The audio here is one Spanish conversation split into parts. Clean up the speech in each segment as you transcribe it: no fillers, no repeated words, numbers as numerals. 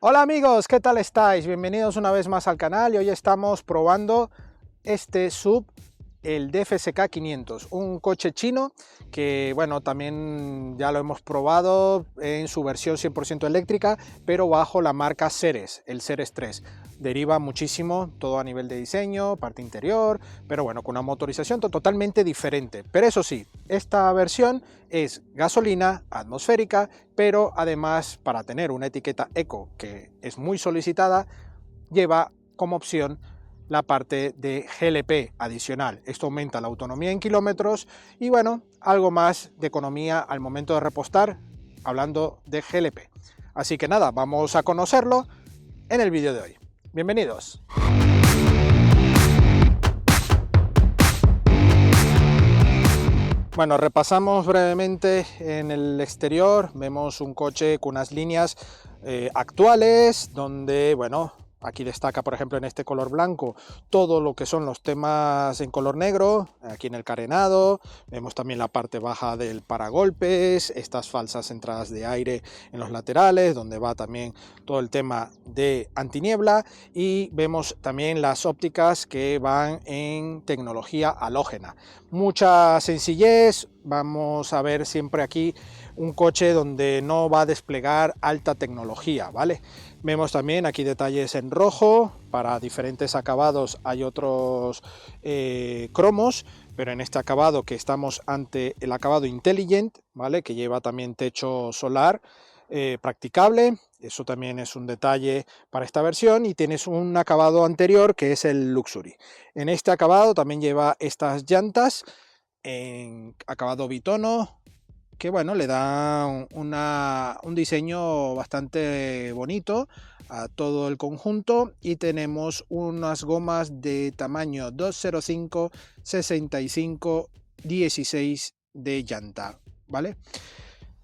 Hola amigos, ¿qué tal estáis? Bienvenidos una vez más al canal y hoy estamos probando este SUV, el DFSK 500, un coche chino que bueno, también ya lo hemos probado en su versión 100% eléctrica, pero bajo la marca Ceres, el Ceres 3. Deriva muchísimo todo a nivel de diseño, parte interior, pero bueno, con una motorización totalmente diferente. Pero eso sí, esta versión es gasolina atmosférica, pero además, para tener una etiqueta eco que es muy solicitada, lleva como opción la parte de GLP adicional. Esto aumenta la autonomía en kilómetros y bueno, algo más de economía al momento de repostar, hablando de GLP. Así que nada, vamos a conocerlo en el vídeo de hoy. Bienvenidos. Bueno, repasamos brevemente en el exterior. Vemos un coche con unas líneas actuales, donde, bueno, aquí destaca, por ejemplo, en este color blanco, todo lo que son los temas en color negro, aquí en el carenado. Vemos también la parte baja del paragolpes, estas falsas entradas de aire en los laterales, donde va también todo el tema de antiniebla. Y vemos también las ópticas que van en tecnología halógena. Mucha sencillez, vamos a ver siempre aquí un coche donde no va a desplegar alta tecnología, ¿vale? Vemos también aquí detalles en rojo, para diferentes acabados hay otros cromos, pero en este acabado que estamos ante el acabado Intelligent, ¿vale? Que lleva también techo solar practicable, eso también es un detalle para esta versión, y tienes un acabado anterior que es el Luxury. En este acabado también lleva estas llantas en acabado bitono, que bueno, le da un diseño bastante bonito a todo el conjunto, y tenemos unas gomas de tamaño 205 65 16 de llanta, ¿vale?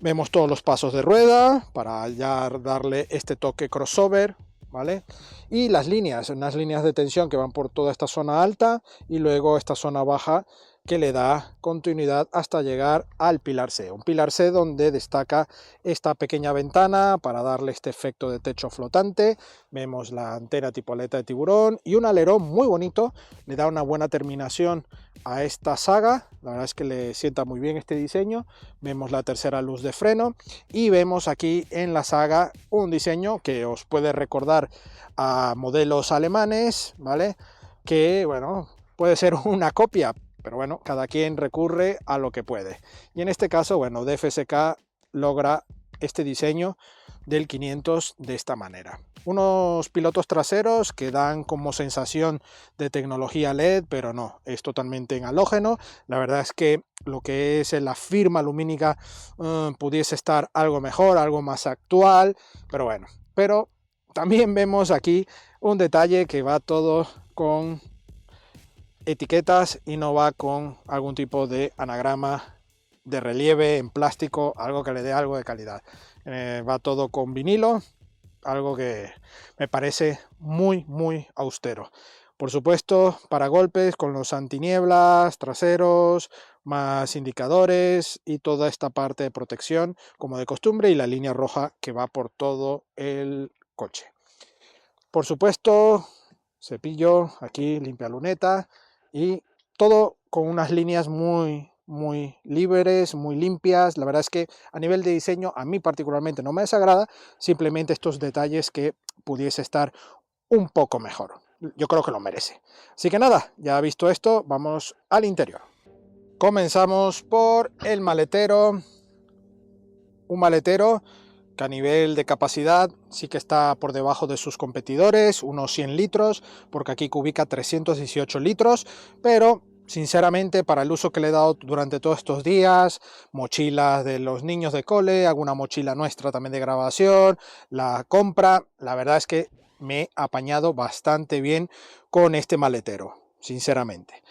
Vemos todos los pasos de rueda para ya darle este toque crossover, ¿vale? Y las líneas, unas líneas de tensión que van por toda esta zona alta y luego esta zona baja que le da continuidad hasta llegar al pilar C. Un pilar C donde destaca esta pequeña ventana para darle este efecto de techo flotante. Vemos la antena tipo aleta de tiburón y un alerón muy bonito. Le da una buena terminación a esta saga. La verdad es que le sienta muy bien este diseño. Vemos la tercera luz de freno y vemos aquí en la saga un diseño que os puede recordar a modelos alemanes, ¿vale? Que, bueno, puede ser una copia, pero bueno, cada quien recurre a lo que puede. Y en este caso, bueno, DFSK logra este diseño del 500 de esta manera. Unos pilotos traseros que dan como sensación de tecnología LED, pero no, es totalmente en halógeno. La verdad es que lo que es la firma lumínica pudiese estar algo mejor, algo más actual, pero bueno. Pero también vemos aquí un detalle que va todo con etiquetas y no va con algún tipo de anagrama de relieve en plástico, algo que le dé algo de calidad. Va todo con vinilo, algo que me parece muy austero. Por supuesto, para golpes con los antinieblas traseros, más indicadores y toda esta parte de protección como de costumbre, y la línea roja que va por todo el coche. Por supuesto, cepillo aquí, limpia luneta, y todo con unas líneas muy libres, muy limpias. La verdad es que a nivel de diseño a mí particularmente no me desagrada, simplemente estos detalles que pudiese estar un poco mejor. Yo creo que lo merece. Así que nada, ya visto esto, vamos al interior. Comenzamos por el maletero. Un maletero que a nivel de capacidad sí que está por debajo de sus competidores, unos 100 litros, porque aquí cubica 318 litros, pero sinceramente para el uso que le he dado durante todos estos días, mochilas de los niños de cole, alguna mochila nuestra también de grabación, la compra, la verdad es que me he apañado bastante bien con este maletero, sinceramente.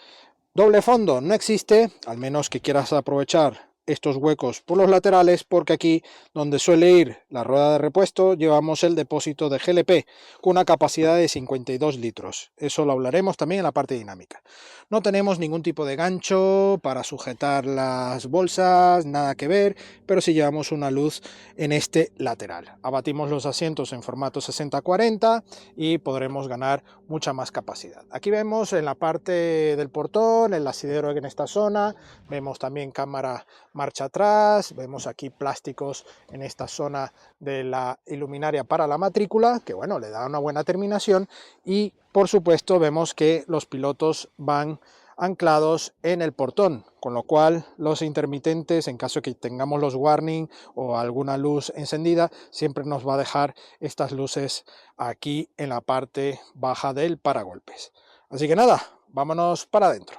Doble fondo no existe, al menos que quieras aprovechar estos huecos por los laterales, porque aquí donde suele ir la rueda de repuesto llevamos el depósito de GLP con una capacidad de 52 litros. Eso lo hablaremos también en la parte dinámica. No tenemos ningún tipo de gancho para sujetar las bolsas, nada que ver, pero sí llevamos una luz en este lateral. Abatimos los asientos en formato 60-40 y podremos ganar mucha más capacidad. Aquí vemos en la parte del portón el asidero en esta zona, vemos también cámara marcha atrás, vemos aquí plásticos en esta zona de la iluminaria para la matrícula, que bueno, le da una buena terminación, y por supuesto vemos que los pilotos van anclados en el portón, con lo cual los intermitentes, en caso de que tengamos los warning o alguna luz encendida, siempre nos va a dejar estas luces aquí en la parte baja del paragolpes. Así que nada, vámonos para adentro.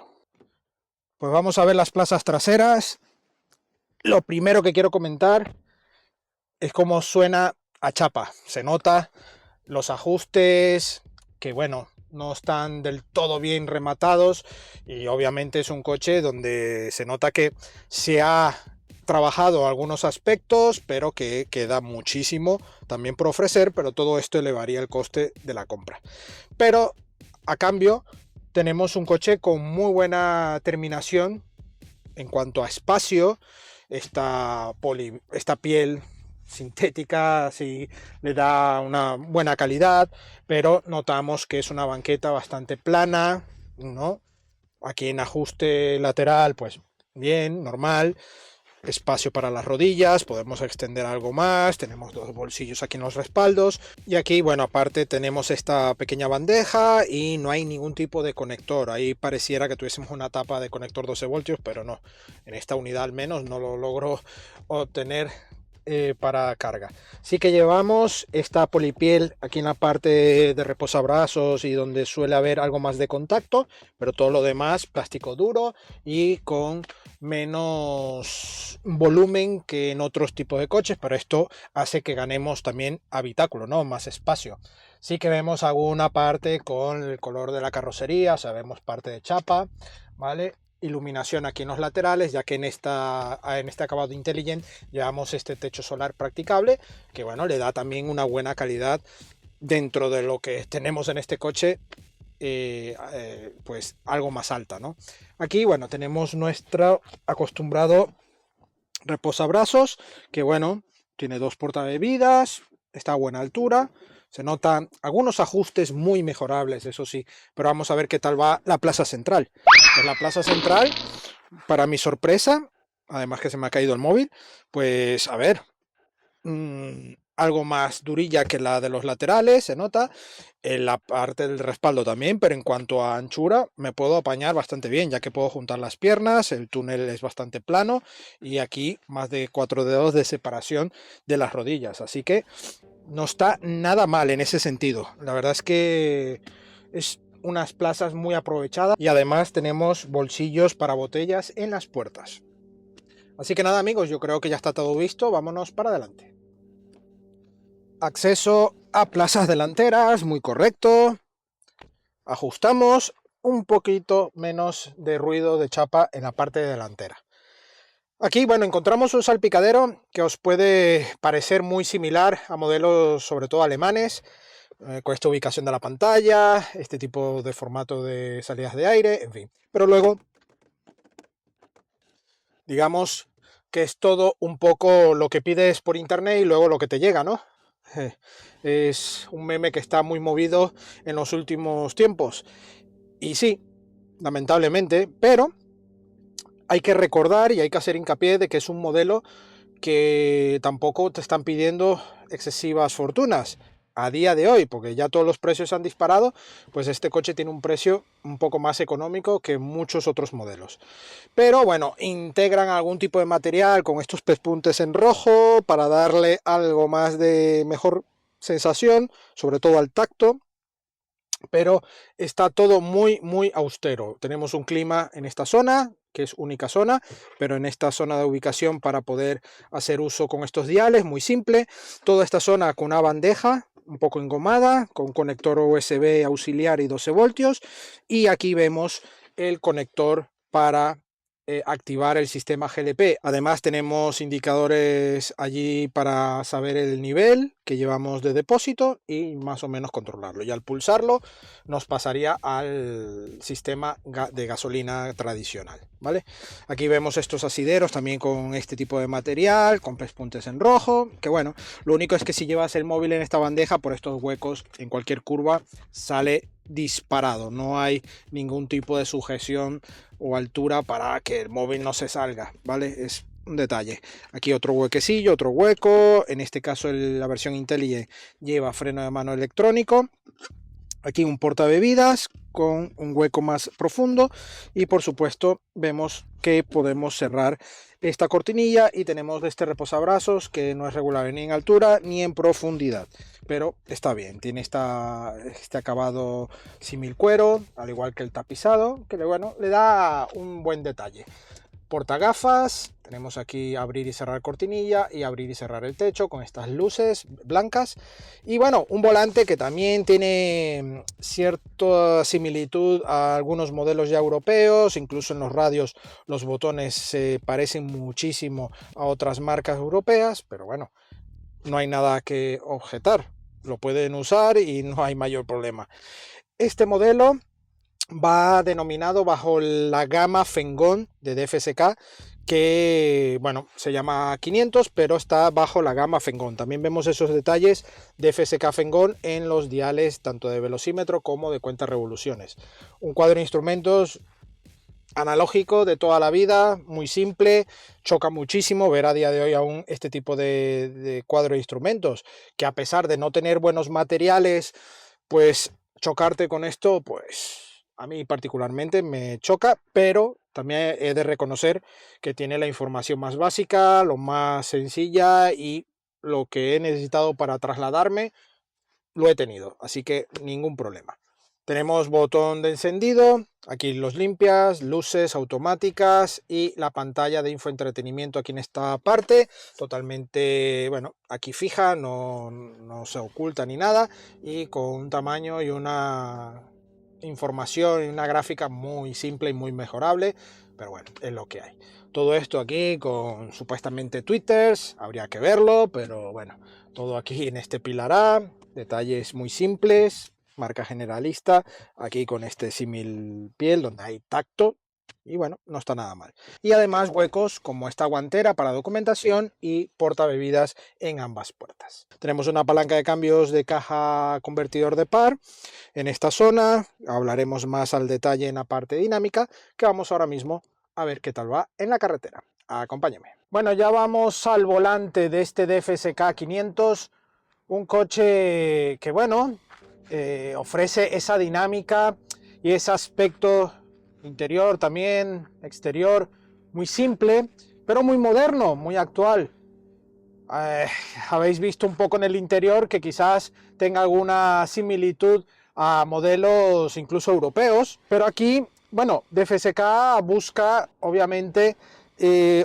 Pues vamos a ver las plazas traseras. Lo primero que quiero comentar es cómo suena a chapa. Se nota los ajustes, que bueno, no están del todo bien rematados, y obviamente es un coche donde se nota que se ha trabajado algunos aspectos, pero que queda muchísimo también por ofrecer, pero todo esto elevaría el coste de la compra. Pero a cambio tenemos un coche con muy buena terminación en cuanto a espacio. Esta piel sintética sí le da una buena calidad, pero notamos que es una banqueta bastante plana, ¿no? Aquí en ajuste lateral, pues bien, normal. Espacio para las rodillas, podemos extender algo más, tenemos dos bolsillos aquí en los respaldos, y aquí, bueno, aparte tenemos esta pequeña bandeja y no hay ningún tipo de conector. Ahí pareciera que tuviésemos una tapa de conector 12 voltios, pero no, en esta unidad al menos no lo logro obtener para carga. Sí que llevamos esta polipiel aquí en la parte de reposabrazos y donde suele haber algo más de contacto, pero todo lo demás plástico duro y con menos volumen que en otros tipos de coches, pero esto hace que ganemos también habitáculo, ¿no? Más espacio. Sí que vemos alguna parte con el color de la carrocería, o sea, vemos parte de chapa, ¿vale? Iluminación aquí en los laterales, ya que en este acabado Intelligent llevamos este techo solar practicable, que bueno, le da también una buena calidad dentro de lo que tenemos en este coche, pues algo más alta, ¿no? Aquí, bueno, tenemos nuestro acostumbrado reposabrazos, que bueno, tiene dos portabebidas, está a buena altura. Se notan algunos ajustes muy mejorables, eso sí, pero vamos a ver qué tal va la plaza central. Pues la plaza central, para mi sorpresa, además que se me ha caído el móvil, pues a ver, algo más durilla que la de los laterales, se nota, en la parte del respaldo también, pero en cuanto a anchura me puedo apañar bastante bien, ya que puedo juntar las piernas, el túnel es bastante plano y aquí más de 4 dedos de separación de las rodillas, así que no está nada mal en ese sentido. La verdad es que es unas plazas muy aprovechadas y además tenemos bolsillos para botellas en las puertas. Así que nada, amigos, yo creo que ya está todo visto, vámonos para adelante. Acceso a plazas delanteras, muy correcto. Ajustamos un poquito menos de ruido de chapa en la parte delantera. Aquí, bueno, encontramos un salpicadero que os puede parecer muy similar a modelos, sobre todo alemanes, con esta ubicación de la pantalla, este tipo de formato de salidas de aire, en fin. Pero luego, digamos que es todo un poco lo que pides por internet y luego lo que te llega, ¿no? Es un meme que está muy movido en los últimos tiempos. Y sí, lamentablemente, pero hay que recordar y hay que hacer hincapié de que es un modelo que tampoco te están pidiendo excesivas fortunas a día de hoy, porque ya todos los precios han disparado, pues este coche tiene un precio un poco más económico que muchos otros modelos. Pero bueno, integran algún tipo de material con estos pespuntes en rojo para darle algo más de mejor sensación, sobre todo al tacto, pero está todo muy austero. Tenemos un clima en esta zona, que es única zona, pero en esta zona de ubicación para poder hacer uso con estos diales, muy simple. Toda esta zona con una bandeja un poco engomada, con conector USB auxiliar y 12 voltios, y aquí vemos el conector para activar el sistema GLP. Además tenemos indicadores allí para saber el nivel que llevamos de depósito y más o menos controlarlo. Y al pulsarlo nos pasaría al sistema de gasolina tradicional, ¿vale? Aquí vemos estos asideros también con este tipo de material, con pespuntes en rojo, que bueno, lo único es que si llevas el móvil en esta bandeja, por estos huecos en cualquier curva sale disparado, no hay ningún tipo de sujeción o altura para que el móvil no se salga, ¿vale? Es un detalle. Aquí otro huequecillo, otro hueco, en este caso la versión Intelligent lleva freno de mano electrónico. Aquí un portabebidas con un hueco más profundo y por supuesto vemos que podemos cerrar esta cortinilla y tenemos este reposabrazos que no es regular ni en altura ni en profundidad, pero está bien, tiene este acabado símil cuero, al igual que el tapizado, que bueno, le da un buen detalle. Portagafas, tenemos aquí abrir y cerrar cortinilla y abrir y cerrar el techo con estas luces blancas y bueno, un volante que también tiene cierta similitud a algunos modelos ya europeos, incluso en los radios los botones se parecen muchísimo a otras marcas europeas, pero bueno, no hay nada que objetar, lo pueden usar y no hay mayor problema. Este modelo va denominado bajo la gama Fengón de DFSK, que bueno, se llama 500, pero está bajo la gama Fengón. También vemos esos detalles de DFSK Fengón en los diales tanto de velocímetro como de cuenta revoluciones. Un cuadro de instrumentos analógico de toda la vida, muy simple, choca muchísimo ver a día de hoy aún este tipo de cuadro de instrumentos, que a pesar de no tener buenos materiales, pues chocarte con esto, pues a mí particularmente me choca, pero también he de reconocer que tiene la información más básica, lo más sencilla y lo que he necesitado para trasladarme lo he tenido, así que ningún problema. Tenemos botón de encendido, aquí los limpias, luces automáticas y la pantalla de infoentretenimiento aquí en esta parte, totalmente, bueno, aquí fija, no se oculta ni nada y con un tamaño y una información y una gráfica muy simple y muy mejorable, pero bueno, es lo que hay. Todo esto aquí con supuestamente twitters, habría que verlo, pero bueno, todo aquí en este pilar A, detalles muy simples, marca generalista, aquí con este símil piel donde hay tacto y bueno, no está nada mal. Y además huecos como esta guantera para documentación y portabebidas en ambas puertas. Tenemos una palanca de cambios de caja convertidor de par en esta zona, hablaremos más al detalle en la parte dinámica, que vamos ahora mismo a ver qué tal va en la carretera. Acompáñeme. Bueno, ya vamos al volante de este DFSK 500, un coche que bueno, ofrece esa dinámica y ese aspecto interior también, exterior, muy simple, pero muy moderno, muy actual. Habéis visto un poco en el interior que quizás tenga alguna similitud a modelos incluso europeos, pero aquí, bueno, DFSK busca obviamente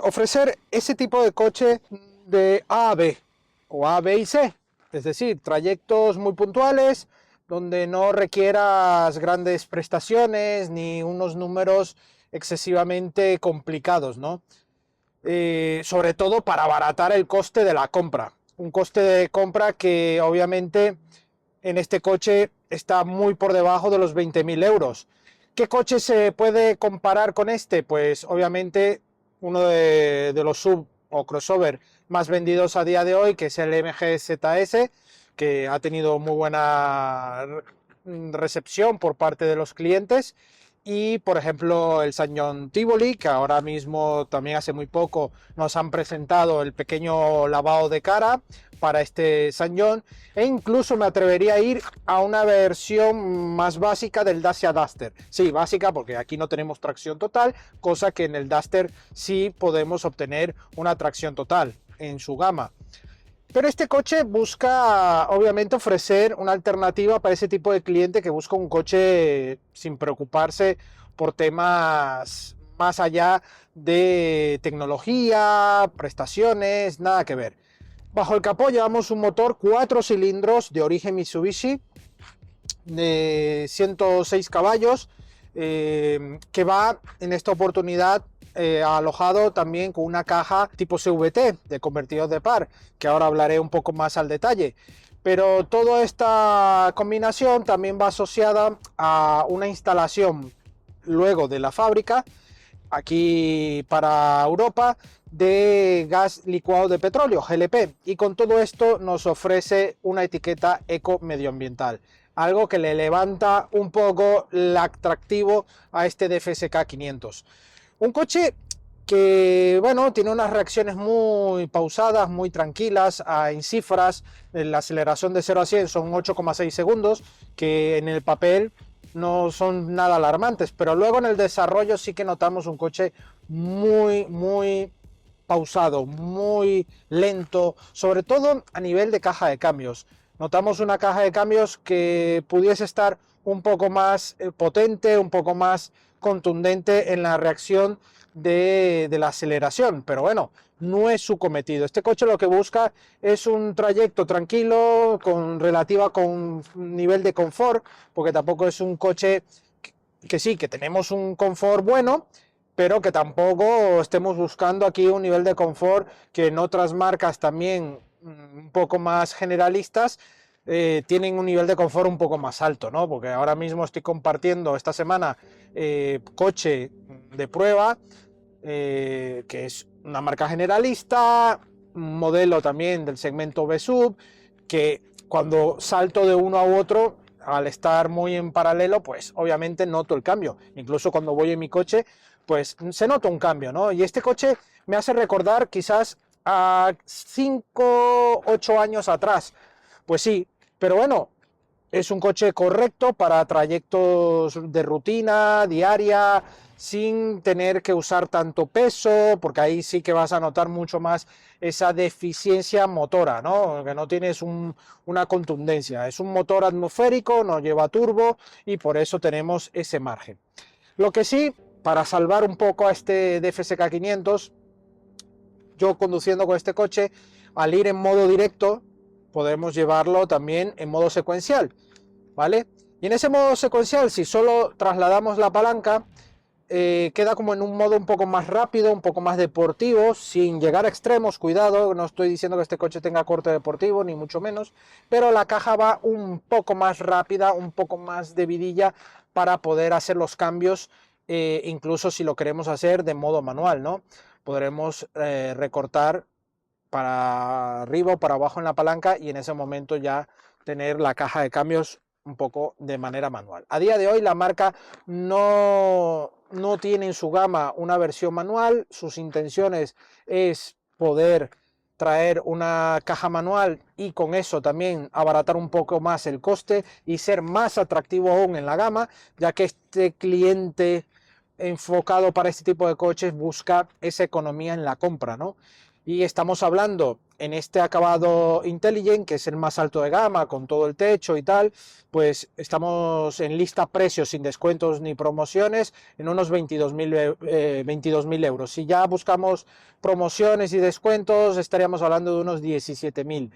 ofrecer ese tipo de coche de A a B o A, B y C, es decir, trayectos muy puntuales donde no requieras grandes prestaciones ni unos números excesivamente complicados, ¿no? Sobre todo para abaratar el coste de la compra. Un coste de compra que obviamente en este coche está muy por debajo de los 20.000 euros. ¿Qué coche se puede comparar con este? Pues obviamente uno de los sub o crossover más vendidos a día de hoy, que es el MG ZS, que ha tenido muy buena recepción por parte de los clientes. Y por ejemplo el Sanyong Tivoli, que ahora mismo también hace muy poco nos han presentado el pequeño lavado de cara para este Sanyong, e incluso me atrevería a ir a una versión más básica del Dacia Duster. Sí, básica porque aquí no tenemos tracción total, cosa que en el Duster sí podemos obtener una tracción total en su gama. Pero este coche busca obviamente ofrecer una alternativa para ese tipo de cliente que busca un coche sin preocuparse por temas más allá de tecnología, prestaciones, nada que ver. Bajo el capó llevamos un motor 4 cilindros de origen Mitsubishi de 106 caballos que va en esta oportunidad alojado también con una caja tipo CVT de convertidor de par, que ahora hablaré un poco más al detalle. Pero toda esta combinación también va asociada a una instalación luego de la fábrica, aquí para Europa, de gas licuado de petróleo, GLP, y con todo esto nos ofrece una etiqueta eco medioambiental, algo que le levanta un poco el atractivo a este DFSK 500. Un coche que, bueno, tiene unas reacciones muy pausadas, muy tranquilas, en cifras, la aceleración de 0 a 100 son 8,6 segundos, que en el papel no son nada alarmantes, pero luego en el desarrollo sí que notamos un coche muy pausado, muy lento, sobre todo a nivel de caja de cambios. Notamos una caja de cambios que pudiese estar un poco más potente, un poco más contundente en la reacción de la aceleración, pero bueno, no es su cometido. Este coche lo que busca es un trayecto tranquilo, con nivel de confort, porque tampoco es un coche que sí, que tenemos un confort bueno, pero que tampoco estemos buscando aquí un nivel de confort que en otras marcas también un poco más generalistas tienen un nivel de confort un poco más alto, ¿no? Porque ahora mismo estoy compartiendo esta semana coche de prueba, que es una marca generalista, un modelo también del segmento B-Sub, que cuando salto de uno a otro, al estar muy en paralelo, pues obviamente noto el cambio. Incluso cuando voy en mi coche, pues se nota un cambio, ¿no? Y este coche me hace recordar quizás a 5, 8 años atrás. Pues sí, pero bueno, es un coche correcto para trayectos de rutina, diaria, sin tener que usar tanto peso, porque ahí sí que vas a notar mucho más esa deficiencia motora, ¿no? Que no tienes una contundencia. Es un motor atmosférico, no lleva turbo y por eso tenemos ese margen. Lo que sí, para salvar un poco a este DFSK 500, yo conduciendo con este coche, al ir en modo directo, podemos llevarlo también en modo secuencial, ¿vale? Y en ese modo secuencial, si solo trasladamos la palanca, queda como en un modo un poco más rápido, un poco más deportivo, sin llegar a extremos, cuidado, no estoy diciendo que este coche tenga corte deportivo, ni mucho menos, pero la caja va un poco más rápida, un poco más de vidilla para poder hacer los cambios, incluso si lo queremos hacer de modo manual, ¿no? Podremos recortar para arriba o para abajo en la palanca y en ese momento ya tener la caja de cambios un poco de manera manual. A día de hoy la marca no tiene en su gama una versión manual, sus intenciones es poder traer una caja manual y con eso también abaratar un poco más el coste y ser más atractivo aún en la gama, ya que este cliente enfocado para este tipo de coches busca esa economía en la compra, ¿no? Y estamos hablando en este acabado Intelligent, que es el más alto de gama, con todo el techo y tal, pues estamos en lista precios sin descuentos ni promociones en unos 22.000 euros. Si ya buscamos promociones y descuentos, estaríamos hablando de unos 17.000.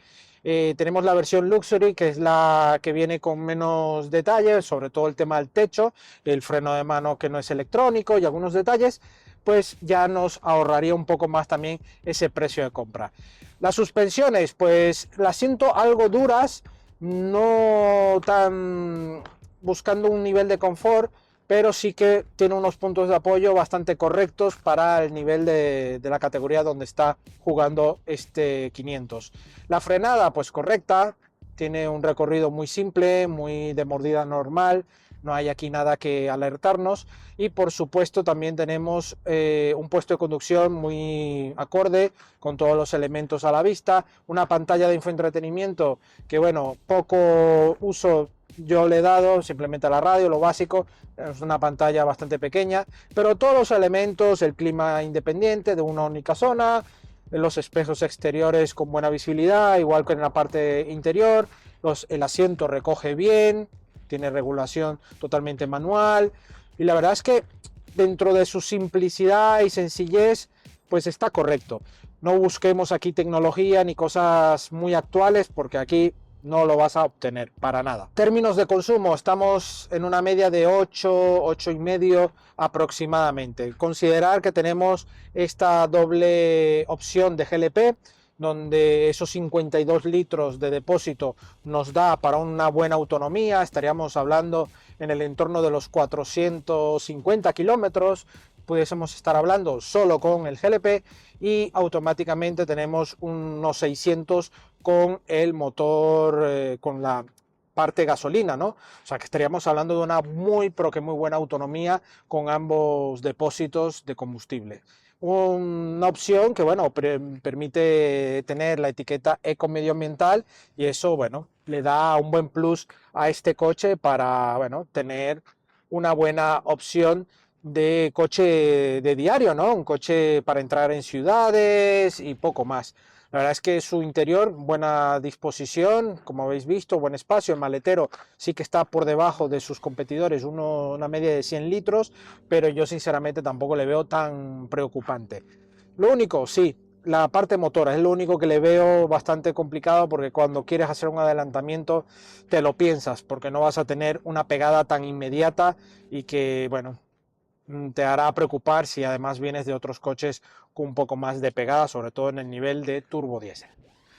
Tenemos la versión Luxury, que es la que viene con menos detalles, sobre todo el tema del techo, el freno de mano que no es electrónico y algunos detalles, pues ya nos ahorraría un poco más también ese precio de compra. Las suspensiones, pues las siento algo duras, no tan buscando un nivel de confort, pero sí que tiene unos puntos de apoyo bastante correctos para el nivel de la categoría donde está jugando este 500. La frenada, pues correcta, tiene un recorrido muy simple, muy de mordida normal, no hay aquí nada que alertarnos y por supuesto también tenemos un puesto de conducción muy acorde con todos los elementos a la vista, una pantalla de infoentretenimiento que bueno, poco uso yo le he dado, simplemente a la radio, lo básico, es una pantalla bastante pequeña, pero todos los elementos, el clima independiente de una única zona, los espejos exteriores con buena visibilidad, igual que en la parte interior, el asiento recoge bien, tiene regulación totalmente manual, y la verdad es que dentro de su simplicidad y sencillez, pues está correcto. No busquemos aquí tecnología ni cosas muy actuales, porque aquí no lo vas a obtener para nada. Términos de consumo, estamos en una media de 8 y medio aproximadamente. Considerar que tenemos esta doble opción de GLP, donde esos 52 litros de depósito nos da para una buena autonomía. Estaríamos hablando en el entorno de los 450 kilómetros, pudiésemos estar hablando solo con el GLP, y automáticamente tenemos unos 600 con el motor, con la parte gasolina, ¿no? O sea que estaríamos hablando de una muy buena autonomía con ambos depósitos de combustible. Una opción que, bueno, permite tener la etiqueta eco-medioambiental, y eso, bueno, le da un buen plus a este coche para, bueno, tener una buena opción de coche de diario, ¿no? Un coche para entrar en ciudades y poco más. La verdad es que su interior, buena disposición, como habéis visto, buen espacio. El maletero sí que está por debajo de sus competidores, una media de 100 litros, pero yo sinceramente tampoco le veo tan preocupante. Lo único, sí, la parte motora es lo único que le veo bastante complicado, porque cuando quieres hacer un adelantamiento te lo piensas, porque no vas a tener una pegada tan inmediata y que, bueno, te hará preocupar si además vienes de otros coches con un poco más de pegada, sobre todo en el nivel de turbo diésel.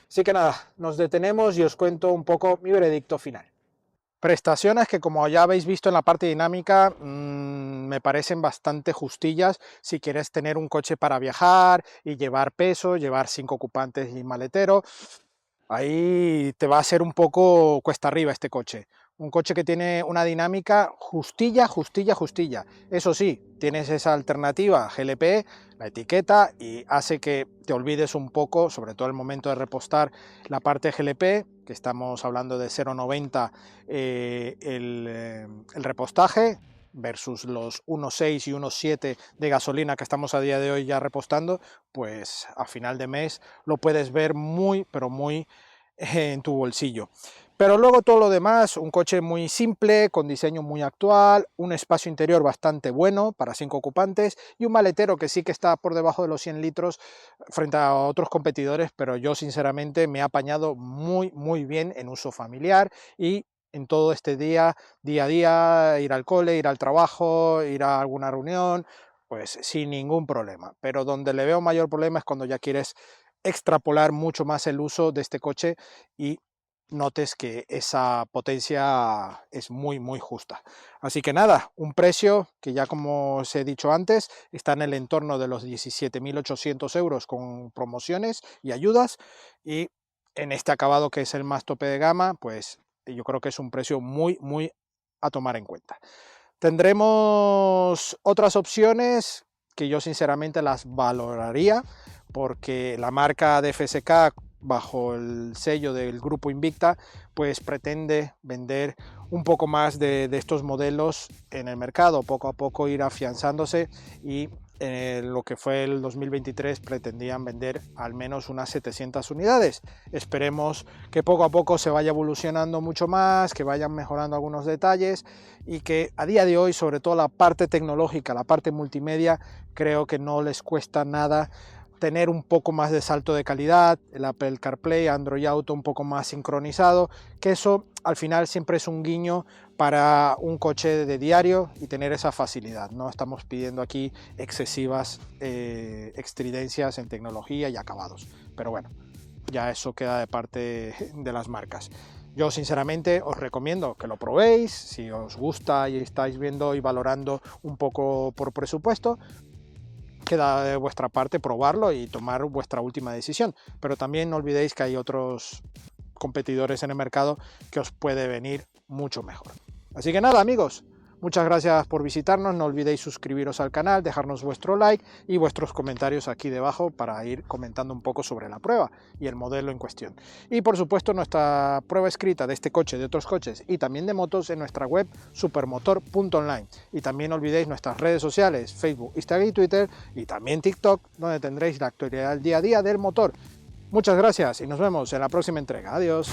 Así que nada, nos detenemos y os cuento un poco mi veredicto final. Prestaciones que, como ya habéis visto en la parte dinámica, me parecen bastante justillas si quieres tener un coche para viajar y llevar peso, llevar 5 ocupantes y maletero. Ahí te va a ser un poco cuesta arriba este coche. Un coche que tiene una dinámica justilla. Eso sí, tienes esa alternativa GLP, la etiqueta, y hace que te olvides un poco, sobre todo el momento de repostar, la parte GLP, que estamos hablando de 0,90 el repostaje, versus los 1,6 y 1,7 de gasolina que estamos a día de hoy ya repostando, pues a final de mes lo puedes ver muy, pero muy en tu bolsillo. Pero luego todo lo demás, un coche muy simple, con diseño muy actual, un espacio interior bastante bueno para 5 ocupantes y un maletero que sí que está por debajo de los 100 litros frente a otros competidores, pero yo sinceramente me he apañado muy bien en uso familiar y en todo este día a día, ir al cole, ir al trabajo, ir a alguna reunión, pues sin ningún problema. Pero donde le veo mayor problema es cuando ya quieres extrapolar mucho más el uso de este coche y notes que esa potencia es muy justa. Así que nada, un precio que, ya como os he dicho antes, está en el entorno de los 17.800 euros con promociones y ayudas, y en este acabado que es el más tope de gama, pues yo creo que es un precio muy a tomar en cuenta. Tendremos otras opciones que yo sinceramente las valoraría, porque la marca de FSK, bajo el sello del grupo Invicta, pues pretende vender un poco más de estos modelos en el mercado, poco a poco ir afianzándose, y lo que fue el 2023 pretendían vender al menos unas 700 unidades. Esperemos que poco a poco se vaya evolucionando mucho más, que vayan mejorando algunos detalles, y que a día de hoy, sobre todo la parte tecnológica, la parte multimedia, creo que no les cuesta nada tener un poco más de salto de calidad, el Apple CarPlay, Android Auto un poco más sincronizado, que eso al final siempre es un guiño para un coche de diario y tener esa facilidad. No estamos pidiendo aquí excesivas excedencias en tecnología y acabados, pero bueno, ya eso queda de parte de las marcas. Yo sinceramente os recomiendo que lo probéis, si os gusta y estáis viendo y valorando un poco por presupuesto, queda de vuestra parte probarlo y tomar vuestra última decisión, pero también no olvidéis que hay otros competidores en el mercado que os puede venir mucho mejor. Así que nada, amigos, muchas gracias por visitarnos, no olvidéis suscribiros al canal, dejarnos vuestro like y vuestros comentarios aquí debajo para ir comentando un poco sobre la prueba y el modelo en cuestión. Y por supuesto nuestra prueba escrita de este coche, de otros coches y también de motos en nuestra web supermotor.online. Y también no olvidéis nuestras redes sociales, Facebook, Instagram y Twitter, y también TikTok, donde tendréis la actualidad del día a día del motor. Muchas gracias y nos vemos en la próxima entrega. Adiós.